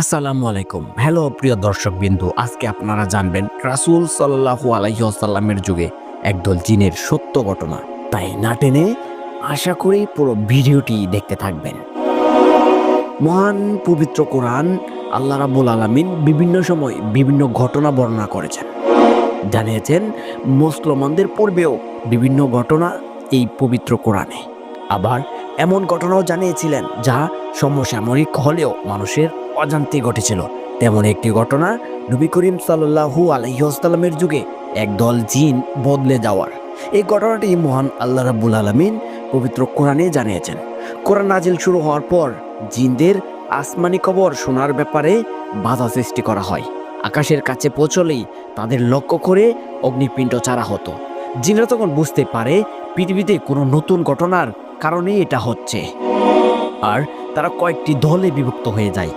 আসসালামু আলাইকুম। হ্যালো প্রিয় দর্শকবিন্দু, আজকে আপনারা জানবেন রাসূল সাল্লাল্লাহু আলাইহি ওয়াসাল্লামের যুগে একদল জিনের সত্য ঘটনা। তাই না টেনে আশা করি পুরো ভিডিওটি দেখতে থাকবেন। মহান পবিত্র কোরআন আল্লাহ রাব্বুল আলামিন বিভিন্ন সময় বিভিন্ন ঘটনা বর্ণনা করেছেন। জানিয়েছেন মুসলমানদের পূর্বেও বিভিন্ন ঘটনা এই পবিত্র কোরআনে। আবার এমন ঘটনাও জানিয়েছিলেন যা সমসাময়িক হলেও মানুষের অজান্তে ঘটেছিল। তেমন একটি ঘটনা নবী করিম সাল্লাল্লাহু আলাইহি ওয়াসাল্লামের যুগে একদল জিন বদলে যাওয়ার। এই ঘটনাটি মহান আল্লাহ রাব্বুল আলামিন পবিত্র কোরআনে জানিয়েছেন। কোরআন নাজিল শুরু হওয়ার পর জিনদের আসমানি খবর শোনার ব্যাপারে বাধা সৃষ্টি করা হয়। আকাশের কাছে পৌঁছলেই তাদের লক্ষ্য করে অগ্নিপিণ্ড ছাড়া হতো। জিনরা তখন বুঝতে পারে পৃথিবীতে কোনো নতুন ঘটনার কারণে এটা হচ্ছে, আর তারা কয়েকটি দলে বিভক্ত হয়ে যায়।